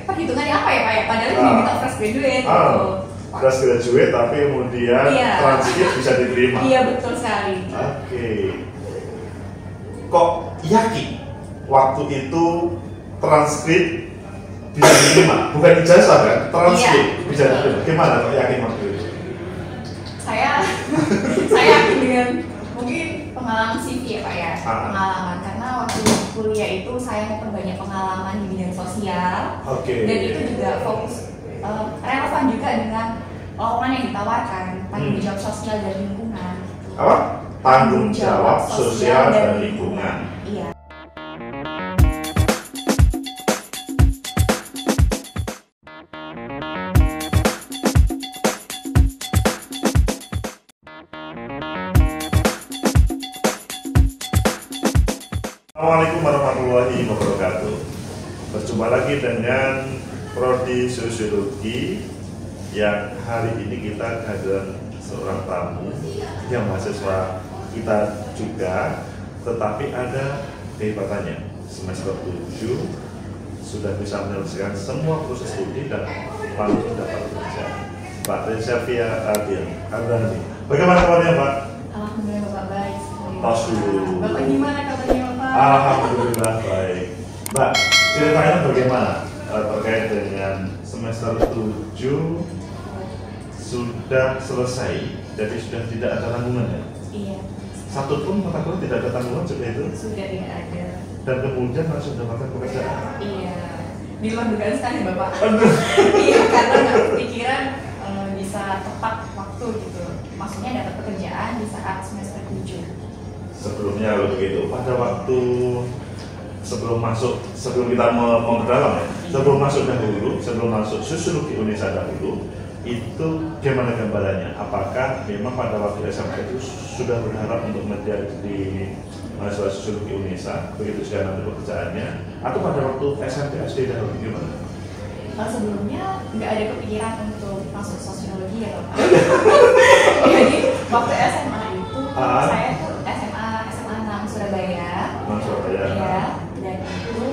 Perhitungannya apa ya Pak ya? Padahal ini kita fresh graduate gitu. Fresh graduate tapi kemudian transkrip bisa diterima. Iya betul sekali. Oke. Kok yakin waktu itu transkrip bisa diterima? Bukan ijazah kan? Transkrip bisa diterima. Gimana kok yakin waktu itu? Saya yakin dengan mungkin pengalaman CV ya Pak ya. Pengalaman karena waktu kuliah itu saya memperbanyak pengalaman di bidang sosial. Dan itu juga fokus relevan juga dengan lowongan yang ditawarkan, tanggung jawab sosial dan lingkungan. Apa? Tanggung jawab sosial dan lingkungan. Iya. Assalamualaikum warahmatullahi wabarakatuh. Berjumpa lagi dengan Prodi Sosiologi yang hari ini kita kehadiran seorang tamu yang mahasiswa kita juga, tetapi ada kehebatannya. Semester 7 sudah bisa menyelesaikan semua proses studi dan langsung dapat kerja. Mbak Rensavia Ardiani. Bagaimana kabarnya Mbak? Alhamdulillah Bapak baik. Tos dulu. Bapak gimana kabarnya Bapak? Alhamdulillah baik. Mbak, ceritanya bagaimana terkait dengan semester 7 sudah selesai, jadi sudah tidak ada tanggungan ya? Iya. Satu pun mata kuliah tidak ada tanggungan seperti itu? Sudah tidak ada. Dan kemudian langsung mendapatkan pekerjaan? Iya. Di luar dugaan sekali Bapak. Iya, karena nggak kepikiran bisa tepat waktu gitu. Maksudnya dapat pekerjaan di saat semester 7. Sebelumnya kalau begitu, pada waktu sebelum kita mau ke dalam ya, sebelum masuk Sosiologi Unesa dahulu, itu gimana gambarannya? Apakah memang pada waktu SMP itu sudah berharap untuk menjadi mahasiswa Sosiologi Unesa, begitu sudah nanti pekerjaannya, atau pada waktu SMP SD dahulu gimana? Sebelumnya nggak ada kepikiran untuk masuk sosiologi ya Pak. Jadi waktu SMA itu saya tuh SMA 6 Surabaya. Iya, dan itu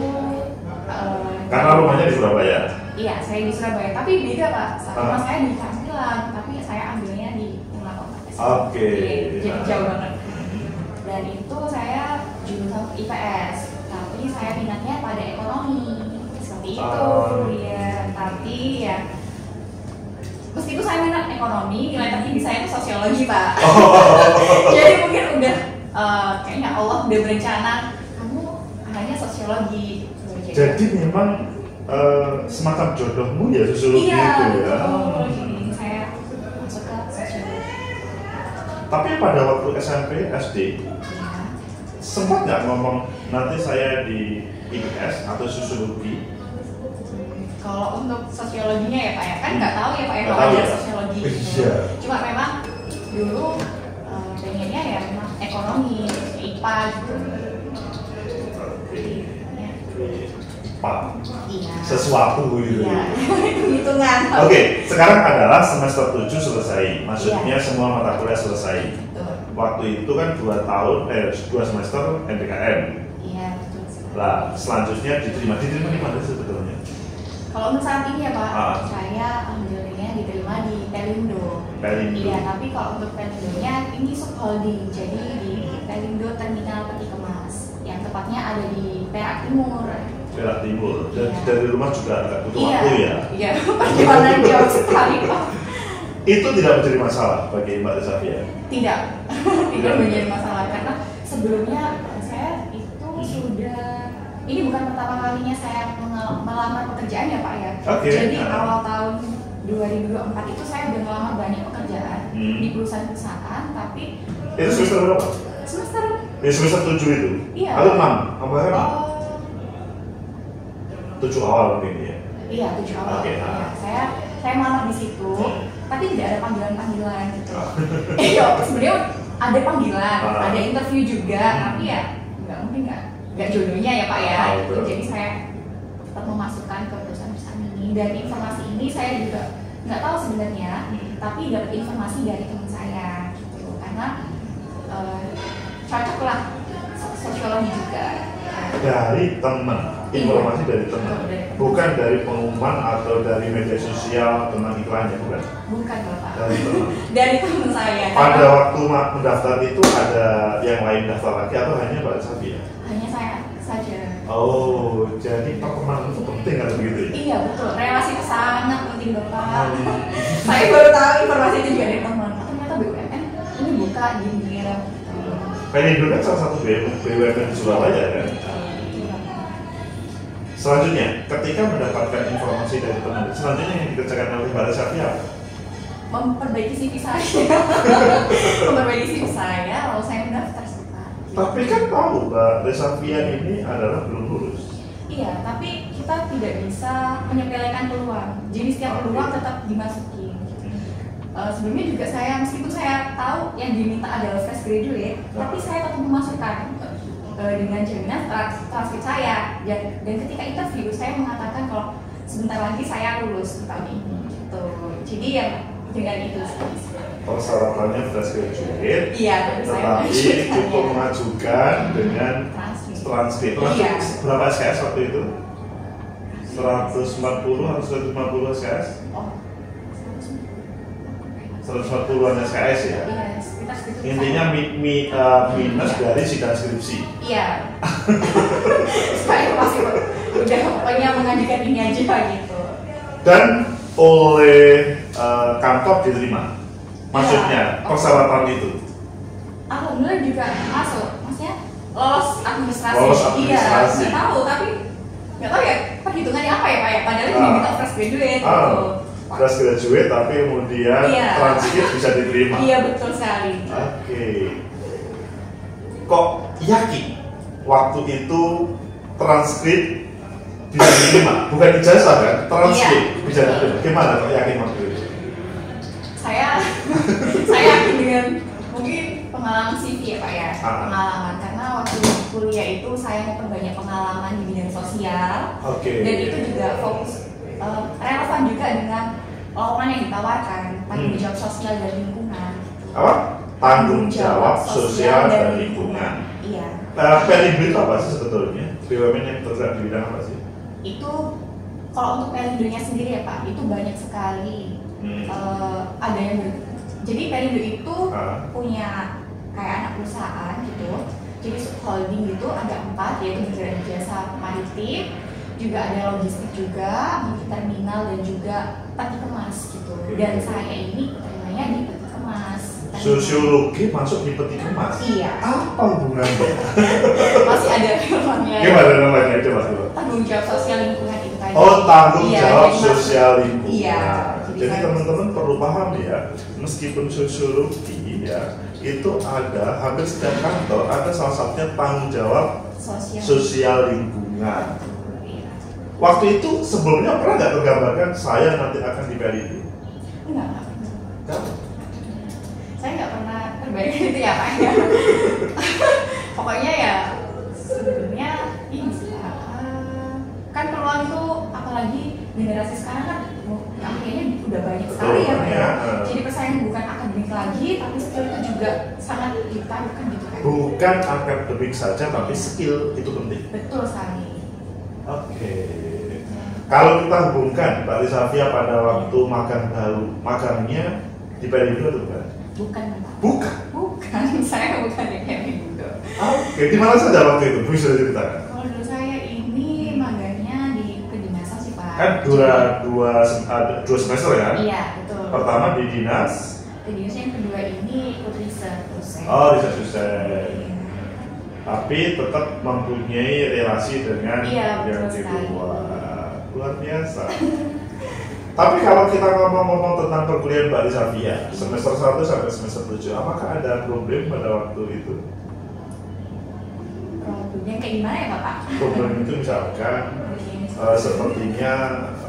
karena rumahnya di Surabaya. Iya, saya di Surabaya, tapi beda Pak. Sama saya di Kasilan, tapi saya ambilnya di Tengah Kota. Oke. Jadi jauh banget. Dan itu saya jurusan IPS, tapi saya minatnya pada ekonomi. Seperti itu, ya. Tapi ya meskipun saya minat ekonomi, nilai tertinggi saya itu sosiologi Pak. Jadi mungkin udah kayaknya Allah udah berencana kamu arahnya sosiologi. Jadi memang semacam jodohmu ya sosiologi iya, itu ya. Saya masuk ke sosiologi. Tapi pada waktu SMP SD sempat nggak ngomong nanti saya di IPS atau sosiologi? Kalau untuk sosiologinya ya Pak ya, kan nggak tahu ya Pak ya Nggak kalau tahu ada ya? sosiologi. Iya. Cuma memang dulu pengennya ya memang ekonomi, IPA gitu. Pak, Iya. sesuatu gitu. Iya. Hitungan. Oke, sekarang adalah semester 7 selesai. Maksudnya semua mata kuliah selesai. Betul. Waktu itu kan 2 semester NPKN. Iya, betul. Lah, selanjutnya diterima di mana sebetulnya? Kalau untuk saat ini ya Pak, saya alhamdulillahnya diterima di Pelindo. Iya, tapi kalau untuk Pelindonya ini subholding, jadi di Pelindo Terminal Peti Kemas, yang tepatnya ada di Perak Timur. Perak Timur. Dan dari rumah juga agak butuh Iya, waktu ya? iya, perjalanan jauh sekali Pak. Itu tidak menjadi masalah bagi Mbak Rensavia? Tidak, tidak menjadi masalah karena sebelumnya saya itu sudah, ini bukan pertama kalinya saya melamar pekerjaan ya Pak ya. Jadi awal tahun 2024 itu saya udah melamar banyak pekerjaan di perusahaan-perusahaan, tapi itu semester berapa? Semester 7 itu? Iya. Atau 6? Tambahkan 7 awal mungkin ya? Iya, 7 awal. Ya, saya melamar di situ, tapi tidak ada panggilan-panggilan gitu. Sebenarnya ada panggilan, ada interview juga, tapi ya nggak jodohnya ya Pak ya. Jadi saya tetap memasukkan ke perusahaan-perusahaan ini, dan informasi ini saya juga nggak tahu sebenarnya, tapi dapat informasi dari teman saya gitu, karena cocok lah sosiologi juga. Dari teman. informasi dari teman, bukan dari pengumuman atau dari media sosial tentang iklannya, bukan? Bukan Bapak. Dari teman. Dari teman saya. Pada waktu mendaftar itu ada yang lain daftar lagi atau hanya Mbak Safia? Hanya saya saja. Oh, jadi pertemanan itu penting kan begitu ya? Iya betul, relasi itu sangat penting Bapak. Saya baru tahu informasi itu juga dari teman. Ternyata BUMN ini buka di daerah. Pelindo kan salah satu BUMN di Surabaya kan? Selanjutnya, ketika mendapatkan informasi dari teman, selanjutnya yang dikerjakan oleh Mbak Safia apa? Memperbaiki CV saya. Memperbaiki CV saya, lalu saya mendaftar. Tapi kan tahu Mbak Safia ini adalah belum lulus. Iya, tapi kita tidak bisa menyepelekan peluang. Jadi setiap peluang tetap dimasuki. Sebelumnya juga saya, meskipun saya tahu yang diminta adalah fresh graduate, tapi saya tetap memasukkan dengan jaminan transkrip saya. Dan ketika interview saya mengatakan kalau sebentar lagi saya lulus di tahun ini. Gitu. Jadi ya dengan itu. Persyaratannya fresh graduate, iya, tetapi cukup mengajukan dengan transkrip. Iya. Berapa SKS waktu itu? 140 harus 150 SKS? Oh. 140-an SKS ya? Iya, sekitar segitu. Intinya minus dari sidang skripsi. Iya. Saya masih udah pokoknya mengajukan ini aja gitu. Dan oleh kantor diterima. Maksudnya persyaratan itu. Alhamdulillah juga masuk. Maksudnya lolos administrasi. Lolos administrasi. Iya, nggak tahu tapi nggak tahu ya perhitungannya apa ya Pak ya. Padahal ini diminta fresh graduate. Gitu. Fresh graduate tapi kemudian transkrip bisa diterima. Iya betul sekali. Oke. Kok yakin waktu itu transkrip bisa diterima? Bukan ijazah kan? Transkrip bisa diterima. Gimana kok yakin waktu itu? Saya yakin dengan mungkin pengalaman CV ya Pak ya. Pengalaman karena waktu kuliah itu saya memperbanyak pengalaman di bidang sosial. Dan itu juga fokus relevan juga dengan lowongan yang ditawarkan, tanggung jawab sosial dan lingkungan. Apa? Tanggung jawab sosial dan lingkungan. Iya. Pelindo itu apa sih sebetulnya? BUMN yang bergerak di bidang apa sih? Itu kalau untuk Pelindonya sendiri ya Pak, itu banyak sekali. Ada yang jadi Pelindo itu punya kayak anak perusahaan gitu. Jadi holding gitu ada 4, yaitu bergerak di jasa maritim, juga ada logistik juga, di terminal dan juga peti kemas gitu. Dan saya ini terimanya di peti kemas. Sosiologi masuk di peti kemas? Iya. Apa hubungannya? Masih ada namanya. Gimana namanya? Coba dulu. Tanggung jawab sosial lingkungan itu tadi. Oh, tanggung jawab sosial lingkungan. Iya. Jadi teman-teman perlu paham ya, meskipun sosiologi ya, itu ada hampir setiap kantor ada salah satunya tanggung jawab sosial lingkungan. Waktu itu sebelumnya pernah nggak tergambarkan saya nanti akan di Pelindo? Enggak. Saya nggak pernah terbayang itu ya Pak ya. Pokoknya ya sebenarnya ini sih kan peluang itu apalagi generasi sekarang kan kayaknya udah banyak sekali ya Pak ya. Jadi persaingan bukan akademik lagi tapi skill itu juga sangat diperlukan gitu kan. Bukan akademik saja tapi skill itu penting. Betul sekali. Oke. Kalau kita hubungkan Mbak Safia pada waktu magangnya di Pelindo itu bukan? Bukan Pak. Bukan, saya bukan di Pelindo. Oke, di mana saja waktu itu? Bisa ceritakan? Kalau dulu saya ini magangnya di kedinasan sih Pak. Kan dua semester ya? Iya betul. Pertama di dinas. Di dinas yang kedua ini ikut riset. Oh, riset. Tapi tetap mempunyai relasi dengan yang kedua. Luar biasa. Tapi kalau kita ngomong tentang perkuliahan Mbak Safia semester 1 sampai semester 7, apakah ada problem pada waktu itu? Problemnya kayak gimana ya Bapak? Problem itu misalkan sepertinya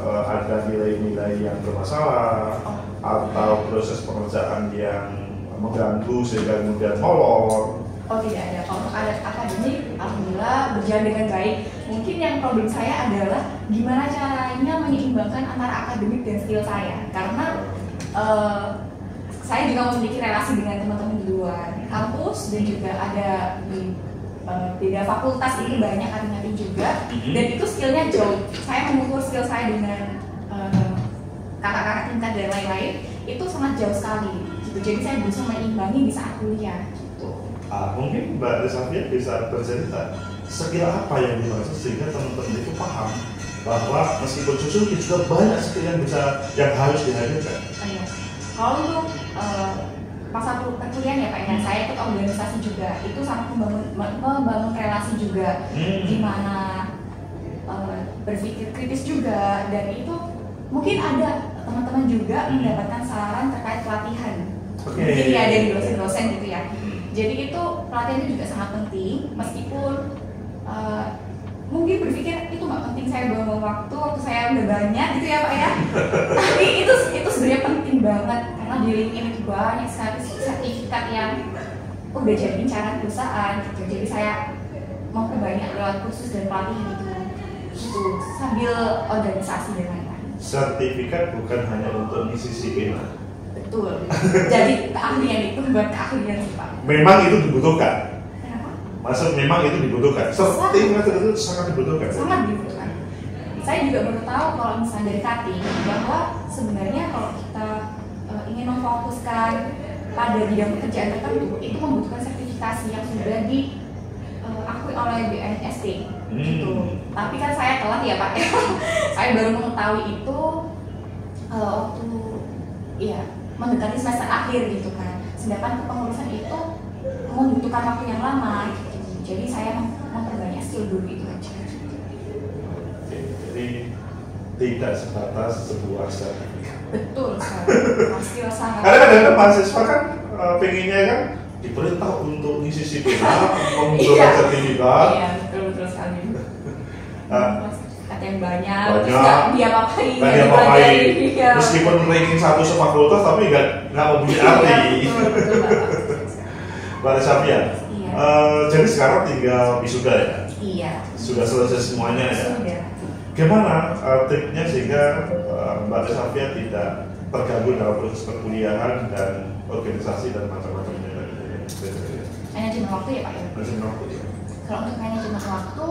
ada nilai-nilai yang bermasalah atau proses pekerjaan yang mengganggu sehingga kemudian molor. Oh tidak ada. Kalau untuk akademik, alhamdulillah berjalan dengan baik. Mungkin yang problem saya adalah gimana caranya menyeimbangkan antara akademik dan skill saya. Karena saya juga memiliki relasi dengan teman-teman di luar kampus dan juga ada di beda fakultas itu banyak kali juga, dan itu skillnya jauh. Saya mengukur skill saya dengan kakak-kakak tingkat dan lain-lain itu sangat jauh sekali gitu. Jadi saya berusaha meimbangi di saat kuliah gitu. Mungkin Mbak Safia bisa bercerita skill apa yang dimaksud sehingga teman-teman itu paham bahwa meskipun Suzuki juga banyak skill yang harus dihadirkan. Kalau untuk masa perkuliahan ya Pak, ya saya ikut organisasi juga, itu sangat membangun relasi juga, gimana berpikir kritis juga, dan itu mungkin ada teman-teman juga mendapatkan saran terkait pelatihan. Mungkin ya dari dosen-dosen gitu ya. Jadi itu pelatihan itu juga sangat penting, meskipun mungkin berpikir itu nggak penting, saya buang waktu saya udah banyak gitu ya Pak ya. Tapi itu sebenarnya penting banget karena di LinkedIn itu banyak sekali sertifikat yang udah jadi incaran perusahaan gitu. Jadi saya mau banyak lewat kursus dan pelatihan itu sambil organisasi dan lain-lain. Sertifikat bukan hanya untuk ngisi CV. Betul. Jadi keahlian itu buat keahlian sih Pak. Memang itu dibutuhkan. Maksud memang itu dibutuhkan. Sertifikat itu sangat dibutuhkan. Sangat dibutuhkan. Saya juga baru tahu kalau misalnya dari cutting bahwa sebenarnya kalau kita ingin memfokuskan pada bidang pekerjaan tertentu itu membutuhkan sertifikasi yang sudah diakui oleh BNST. Gitu. Tapi kan saya telat ya Pak. Saya baru mengetahui itu waktu ya mendekati semester akhir gitu kan. Sedangkan kepengurusan itu membutuhkan waktu yang lama gitu. Jadi saya memperbanyak skill dulu itu aja. Jadi tidak sebatas sebuah sertifikat. Betul sekali. Skill sangat. Kadang-kadang mahasiswa kan pengennya kan diperintah untuk ngisi CV, mengumpulkan sertifikat. Iya, betul sekali. Sertifikat yang banyak. Nggak dia pakai. Meskipun ranking 1 sefakultas, tapi nggak mempunyai arti. Betul. Mbak Safia, jadi sekarang tinggal wisuda ya? Iya. Sudah selesai semuanya ya? Sudah. Gimana triknya sehingga Mbak Safia tidak terganggu dalam proses perkuliahan dan organisasi dan macam-macamnya? Manajemen waktu ya Pak ya? Manajemen waktu ya. Kalau untuk manajemen waktu,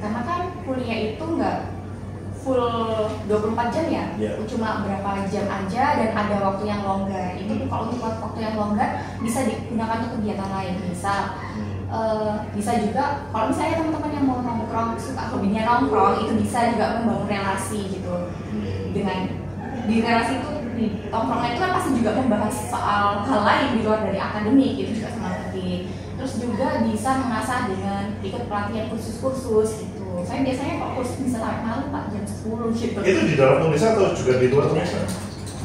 karena kan kuliah itu nggak full 24 jam ya, cuma berapa jam aja dan ada waktu yang longgar. Itu kalau untuk waktu yang longgar bisa digunakan untuk kegiatan lain, bisa juga kalau misalnya teman-teman yang mau nongkrong, suka hobinya nongkrong, itu bisa juga membangun relasi gitu. Dengan di relasi itu di nongkrongnya itu kan pasti juga membahas soal hal lain di luar dari akademik, itu juga sangat penting. Terus juga bisa mengasah dengan ikut pelatihan kursus-kursus gitu. Saya biasanya kok kursus bisa sampai malam Pak, jam 10 gitu. Itu di dalam Unesa atau juga di luar Unesa?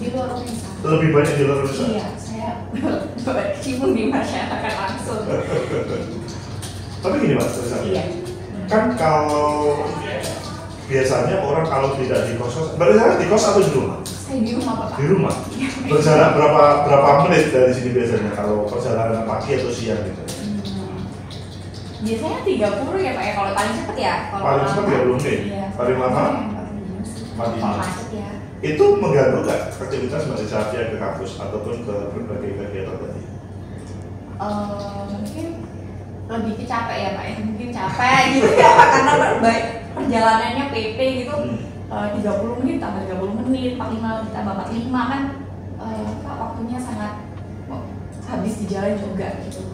Di luar Unesa. Lebih banyak di luar Unesa? Iya, saya berkecimpung di masyarakat langsung. Tapi gini Mas, iya. Kan kalau biasanya orang kalau tidak di kos, berjalan di kos atau di rumah? Saya di rumah Bapak. Di rumah? Berjalan berapa menit dari sini biasanya kalau perjalanan pagi atau siang gitu? Biasanya 30 ya Pak ya, kalau paling cepat ya. Paling cepat 30 menit? Iya. Paling lama? 45. Kalau macet ya. Itu mengganggu nggak aktivitas Mbak Safia ke kampus ataupun ke berbagai kegiatan tadi? Mungkin lebih ke capek ya Pak ya, mungkin capek gitu ya Pak, karena perjalanannya PP gitu, 30 menit tambah 30 menit, 45 ditambah 45 kan Pak, waktunya sangat habis di jalan juga gitu.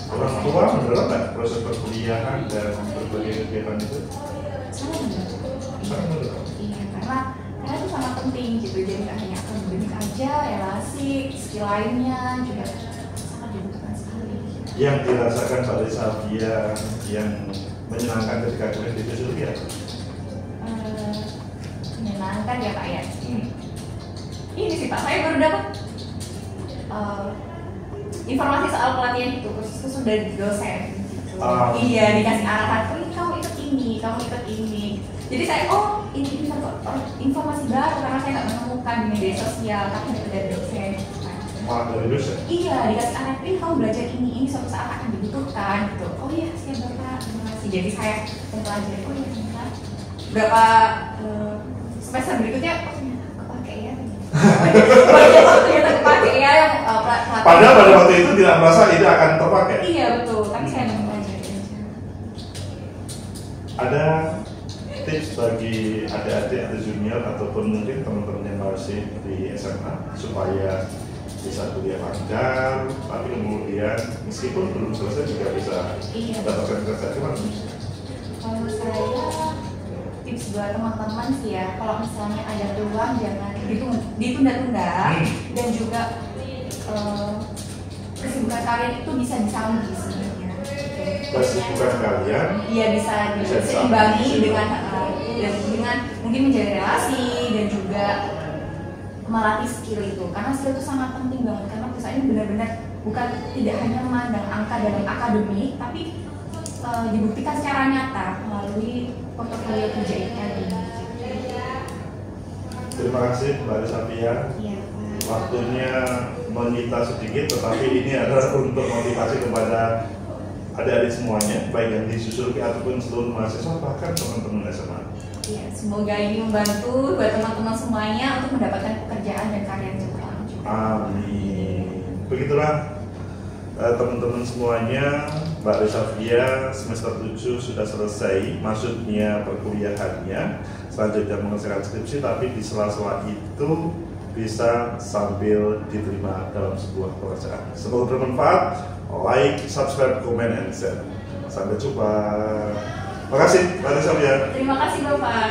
Orang tua mendorong nggak proses perkuliahan dan berbagai kegiatan itu? Sangat mendorong. Iya, karena itu sangat penting gitu, jadi nggak hanya akademik aja, relasi, skill lainnya juga sangat dibutuhkan sekali. Yang dirasakan Mbak Safia yang menyenangkan ketika kuliah di Suzuki ya? Menyenangkan ya Pak ya. Ini sih Pak, saya baru dapat informasi soal pelatihan itu sudah dari dosen. Gitu. Iya, dikasih arahan, kamu ikut ini, kamu ikut ini. Jadi saya, ini informasi baru karena saya nggak menemukan di media sosial, tapi dari dosen. Malah dari dosen? Iya, dikasih arahan, kamu belajar ini suatu saat akan dibutuhkan gitu. Oh iya, siap Bapak, terima kasih. Jadi saya mempelajari, oh iya ternyata berapa semester berikutnya, kepake ya. Ternyata kepake ya yang Padahal pada waktu itu tidak merasa ini akan terpakai. Iya betul, tapi saya mempelajari aja. Ada tips bagi adik-adik atau junior ataupun mungkin teman-teman yang masih di SMA supaya bisa kuliah lancar, tapi kemudian meskipun belum selesai juga bisa mendapatkan kerja. Gimana? Kalau saya tips buat teman-teman sih ya, kalau misalnya ada peluang jangan ditunda-tunda dan juga kesibukan kalian itu bisa disambi sebenarnya. Kesibukan kalian? Iya bisa diseimbangi dengan mungkin menjalin relasi dan juga melatih skill itu, karena skill itu sangat penting banget karena perusahaan ini benar-benar bukan tidak hanya memandang angka dalam akademik, tapi dibuktikan secara nyata melalui portofolio kerja ini tadi. Terima kasih Mbak Rizafia. Iya. Waktunya menyita sedikit, tetapi ini adalah untuk motivasi kepada adik-adik semuanya, baik yang di Suzuki ataupun seluruh mahasiswa, bahkan teman-teman SMA. Ya, semoga ini membantu buat teman-teman semuanya untuk mendapatkan pekerjaan dan karir yang cepat. Amin. Begitulah teman-teman semuanya, Mbak Rizafia semester 7 sudah selesai, maksudnya perkuliahannya, selanjutnya mengerjakan skripsi, tapi di sela-sela itu bisa sambil diterima dalam sebuah pekerjaan. Semoga bermanfaat. Like, subscribe, comment, and share. Sampai jumpa. Terima kasih, Mbak Rizafia. Terima kasih Bapak.